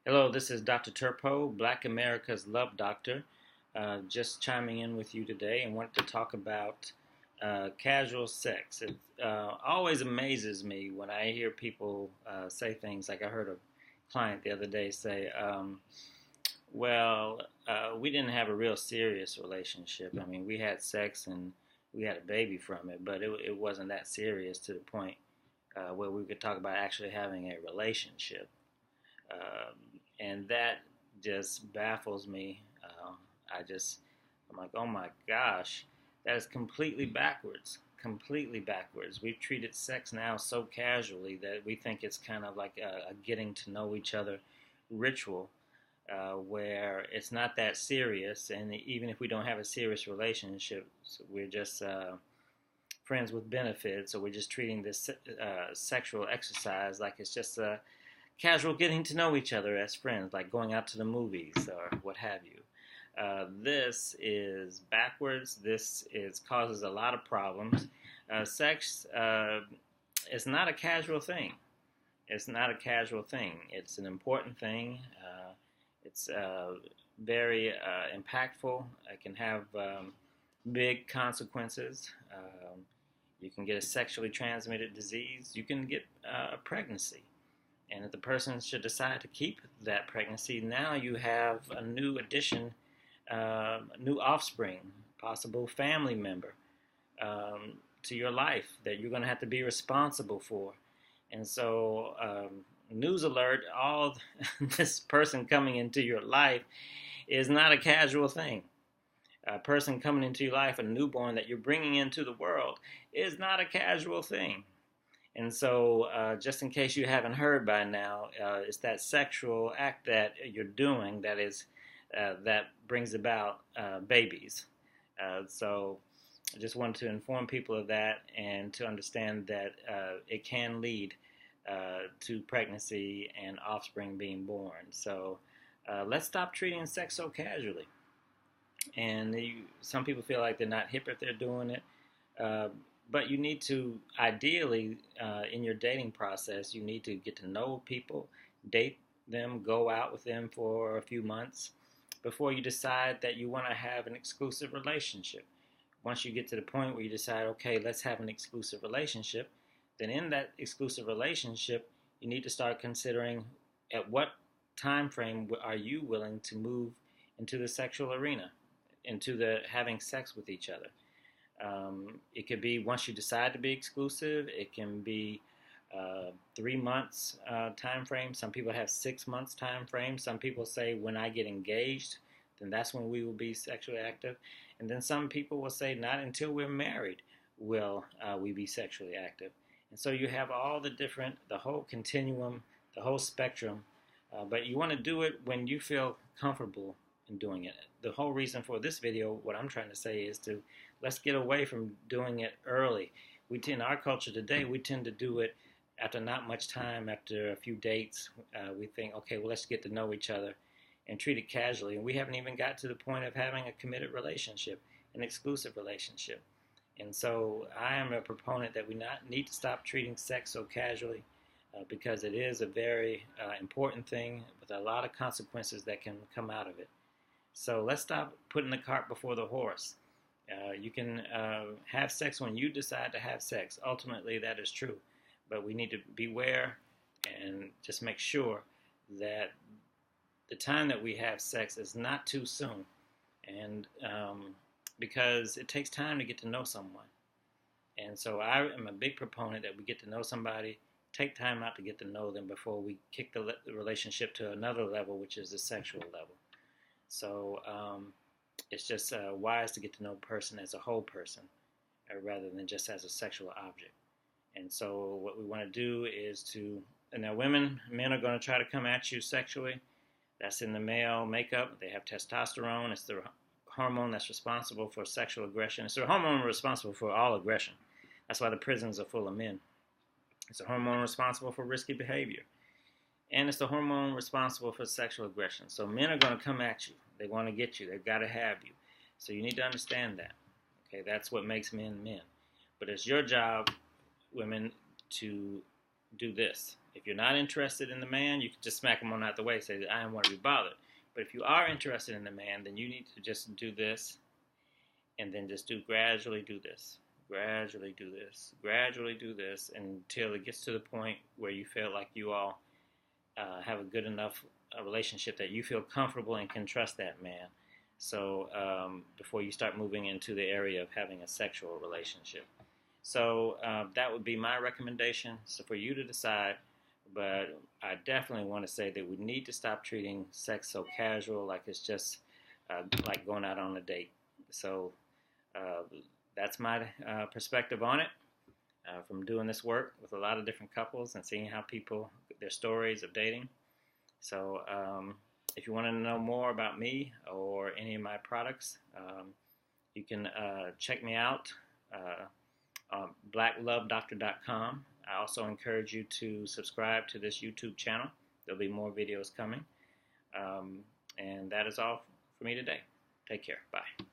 Hello, this is Dr. Turpeau, Black America's Love Doctor. Just chiming in with you today and wanted to talk about casual sex. It always amazes me when I hear people say things like I heard a client the other day say, we didn't have a real serious relationship. I mean, we had sex and we had a baby from it, but it wasn't that serious to the point where we could talk about actually having a relationship. And that just baffles me. I'm like, oh my gosh, that is completely backwards. Completely backwards. We've treated sex now so casually that we think it's kind of like a getting to know each other ritual, where it's not that serious. And even if we don't have a serious relationship, we're just friends with benefits, or we're just treating this sexual exercise like it's just a casual getting to know each other as friends, like going out to the movies or what have you. This is backwards. This causes a lot of problems. Sex is not a casual thing. It's not a casual thing. It's an important thing. It's very impactful. It can have big consequences. You can get a sexually transmitted disease. You can get a pregnancy. And if the person should decide to keep that pregnancy, now you have a new addition, new offspring, possible family member to your life that you're going to have to be responsible for. And so, news alert, all this person coming into your life is not a casual thing. A person coming into your life, a newborn that you're bringing into the world, is not a casual thing. And so, just in case you haven't heard by now, it's that sexual act that you're doing that brings about babies. So, I just wanted to inform people of that and to understand that it can lead to pregnancy and offspring being born. So, let's stop treating sex so casually. And some people feel like they're not hip if they're doing it. But you need to, ideally, in your dating process, you need to get to know people, date them, go out with them for a few months before you decide that you want to have an exclusive relationship. Once you get to the point where you decide, okay, let's have an exclusive relationship, then in that exclusive relationship, you need to start considering at what time frame are you willing to move into the sexual arena, into the having sex with each other. It could be once you decide to be exclusive. It can be 3 months time frame. Some people have 6 months time frame. Some people say when I get engaged, then that's when we will be sexually active. And then some people will say not until we're married will we be sexually active. And so you have all the whole continuum, the whole spectrum. But you want to do it when you feel comfortable in doing it. The whole reason for this video, what I'm trying to say is to let's get away from doing it early. In our culture today, we tend to do it after not much time, after a few dates. We think, okay, well, let's get to know each other and treat it casually. And we haven't even got to the point of having a committed relationship, an exclusive relationship. And so I am a proponent that we need to stop treating sex so casually because it is a very important thing with a lot of consequences that can come out of it. So let's stop putting the cart before the horse. You can have sex when you decide to have sex. Ultimately, that is true. But we need to beware and just make sure that the time that we have sex is not too soon. And because it takes time to get to know someone. And so I am a big proponent that we get to know somebody, take time out to get to know them before we kick the relationship to another level, which is the sexual level. So it's just wise to get to know a person as a whole person rather than just as a sexual object. And so what we want to do is now men are going to try to come at you sexually. That's in the male makeup. They have testosterone. It's the hormone that's responsible for sexual aggression. It's the hormone responsible for all aggression. That's why the prisons are full of men. It's the hormone responsible for risky behavior. And it's the hormone responsible for sexual aggression. So men are going to come at you. They want to get you. They've got to have you. So you need to understand that. Okay, that's what makes men men. But it's your job, women, to do this. If you're not interested in the man, you can just smack him on out the way, say, I don't want to be bothered. But if you are interested in the man, then you need to just do this, and then just gradually do this, gradually do this, gradually do this, until it gets to the point where you feel like you all have a good enough relationship that you feel comfortable and can trust that man. So before you start moving into the area of having a sexual relationship. So that would be my recommendation. So for you to decide, but I definitely want to say that we need to stop treating sex so casual, like it's just like going out on a date. So that's my perspective on it from doing this work with a lot of different couples and seeing how people, their stories of dating. So if you want to know more about me or any of my products, you can check me out on blacklovedoctor.com. I also encourage you to subscribe to this YouTube channel. There'll be more videos coming. And that is all for me today. Take care. Bye.